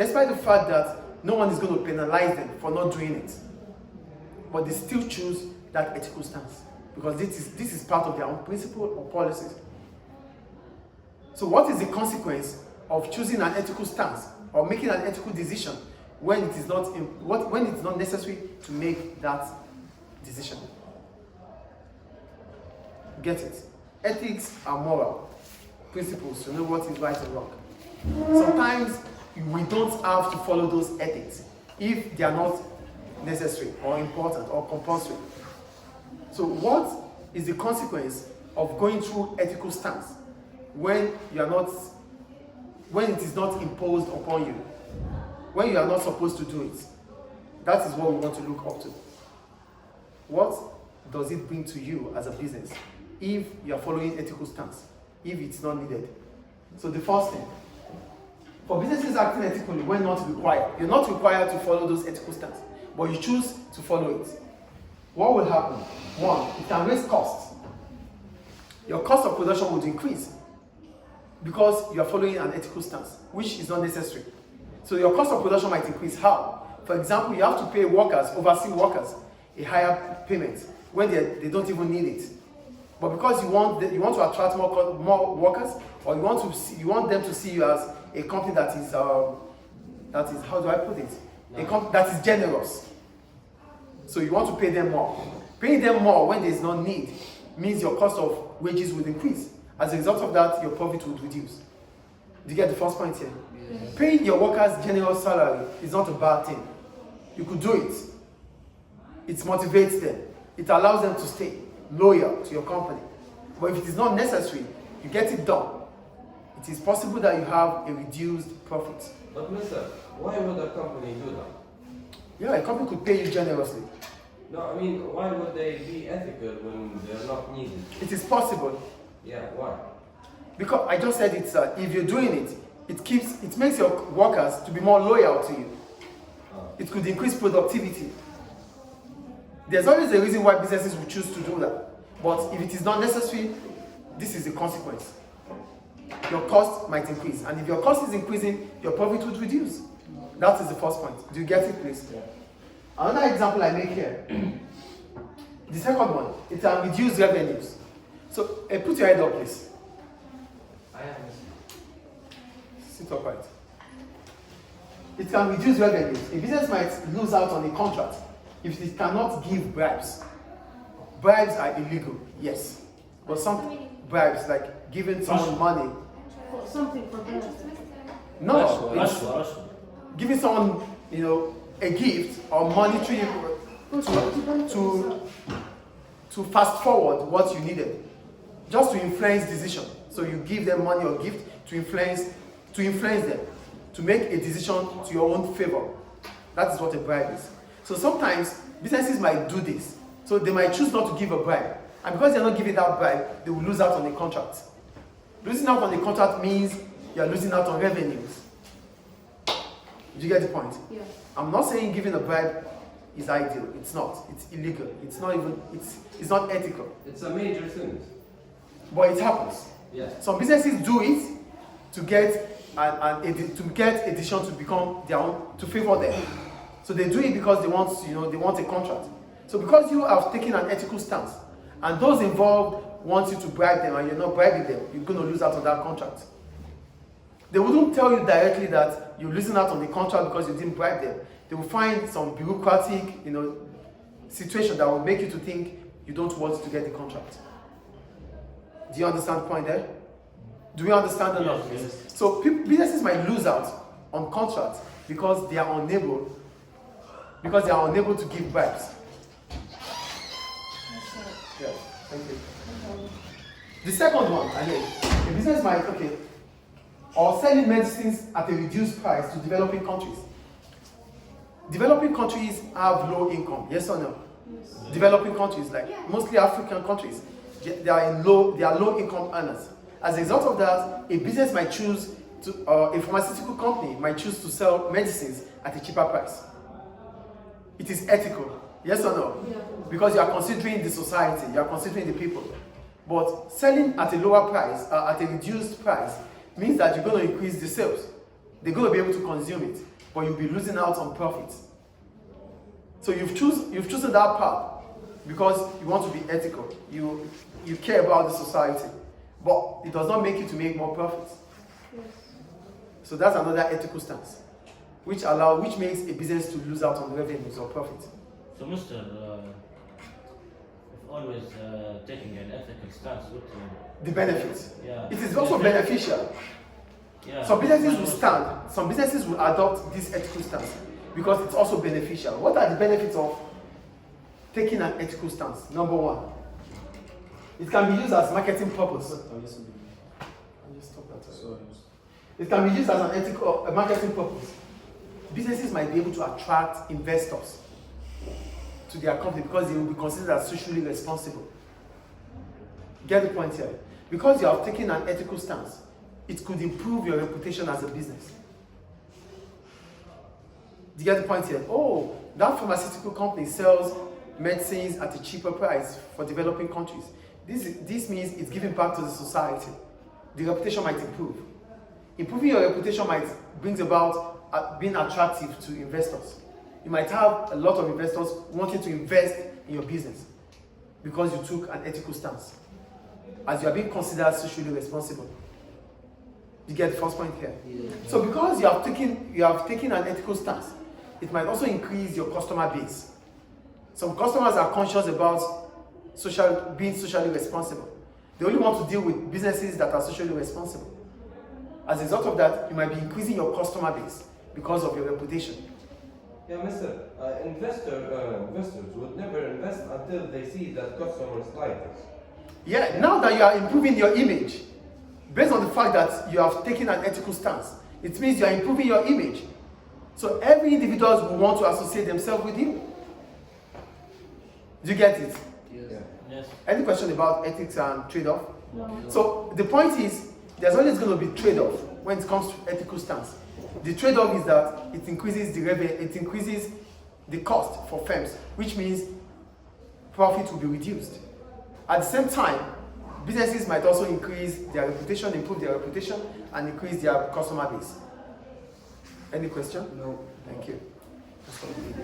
despite the fact that no one is going to penalize them for not doing it. But they still choose that ethical stance because this is part of their own principle or policies. So what is the consequence of choosing an ethical stance or making an ethical decision when it is not necessary to make that decision? Get it? Ethics are moral principles to know what is right and wrong. Sometimes we don't have to follow those ethics if they are not necessary or important or compulsory. So what is the consequence of going through ethical stance when it is not imposed upon you, when you are not supposed to do it? That is what we want to look up to. What does it bring to you as a business if you are following ethical stance, if it's not needed? So the first thing, for businesses acting ethically when not required, you're not required to follow those ethical stance, but you choose to follow it. What will happen? One, it can raise costs. Your cost of production would increase because you are following an ethical stance, which is not necessary. So your cost of production might increase. How? For example, you have to pay workers, overseas workers, a higher payment when they don't even need it. But because you want to attract more workers, or you want them to see you as a company that is how do I put it? A company that is generous. So you want to pay them more. Paying them more when there is no need means your cost of wages would increase. As a result of that, your profit would reduce. Do you get the first point here? Yes. Paying your workers generous salary is not a bad thing. You could do it. It motivates them. It allows them to stay loyal to your company. But if it is not necessary, you get it done. It is possible that you have a reduced profit. But mister, why would a company do that? Yeah, a company could pay you generously. No, I mean, why would they be ethical when they're not needed? It is possible. Yeah, why? Because I just said it's if you're doing it, it makes your workers to be more loyal to you. It could increase productivity. There's always a reason why businesses will choose to do that. But if it is not necessary, this is the consequence. Your cost might increase. And if your cost is increasing, your profit would reduce. That is the first point. Do you get it, please? Yeah. Another example I make here. The second one, it can reduce revenues. So, put your head up, please. I am. Sit upright. It can reduce revenues. A business might lose out on a contract if it cannot give bribes. Bribes are illegal, yes. But some bribes, like giving someone money. Something for benefit. No, it's giving someone, a gift or monetary to fast forward what you needed, just to influence decision. So you give them money or gift to influence them, to make a decision to your own favor. That is what a bribe is. So sometimes businesses might do this. So they might choose not to give a bribe. And because they're not giving that bribe, they will lose out on the contract. Losing out on the contract means you're losing out on revenues. Do you get the point? Yeah. I'm not saying giving a bribe is ideal. It's not. It's illegal. It's not ethical. It's a major sin. But it happens. Yeah. Some businesses do it to get a decision to become their own, to favor them. So they do it because they want a contract. So because you have taken an ethical stance, and those involved want you to bribe them, and you're not bribing them, you're going to lose out on that contract. They wouldn't tell you directly that you're losing out on the contract because you didn't bribe them. They will find some bureaucratic, situation that will make you to think you don't want to get the contract. Do you understand the point there? Do we understand or not? Yes. So businesses might lose out on contracts because they are unable to give bribes. Yes, thank you. The second one, again, a business might, or selling medicines at a reduced price to developing countries. Developing countries have low income, yes or no? Yes. Developing countries, like mostly African countries, they are low income earners. As a result of that, a business might choose a pharmaceutical company might choose to sell medicines at a cheaper price. It is ethical, yes or no? Yeah. Because you are considering the society, you are considering the people. But selling at a lower price, at a reduced price, means that you're going to increase the sales. They're going to be able to consume it, but you'll be losing out on profits. So you've chosen that path because you want to be ethical. You care about the society, but it does not make you to make more profits. Yes. So that's another ethical stance, which makes a business to lose out on revenues or profit. So, Mr. If always taking an ethical stance, what? The benefits. Yeah. It is also beneficial. Yeah. Some businesses will stand. Some businesses will adopt this ethical stance because it's also beneficial. What are the benefits of taking an ethical stance? Number one, it can be used as marketing purpose. I'll just stop that. It can be used as an ethical marketing purpose. Businesses might be able to attract investors to their company because they will be considered as socially responsible. Get the point here? Because you have taken an ethical stance, it could improve your reputation as a business. Do you get the point here? Oh, that pharmaceutical company sells medicines at a cheaper price for developing countries. This means it's giving back to the society. The reputation might improve. Improving your reputation brings about being attractive to investors. You might have a lot of investors wanting to invest in your business because you took an ethical stance, as you are being considered socially responsible. You get the first point here? Yeah. So because you have taken an ethical stance, it might also increase your customer base. Some customers are conscious about being socially responsible. They only want to deal with businesses that are socially responsible. As a result of that, you might be increasing your customer base because of your reputation. Yeah, Mr. Investors would never invest until they see that customers like us. Yeah, now that you are improving your image, based on the fact that you have taken an ethical stance, it means you are improving your image. So every individual will want to associate themselves with you. Do you get it? Yes. Yes. Any question about ethics and trade-off? No. So the point is, there's always going to be trade-off when it comes to ethical stance. The trade-off is that it increases the revenue, it increases the cost for firms, which means profit will be reduced. At the same time, businesses might also increase their reputation, improve their reputation, and increase their customer base. Any question? No. Thank you. That's all we need.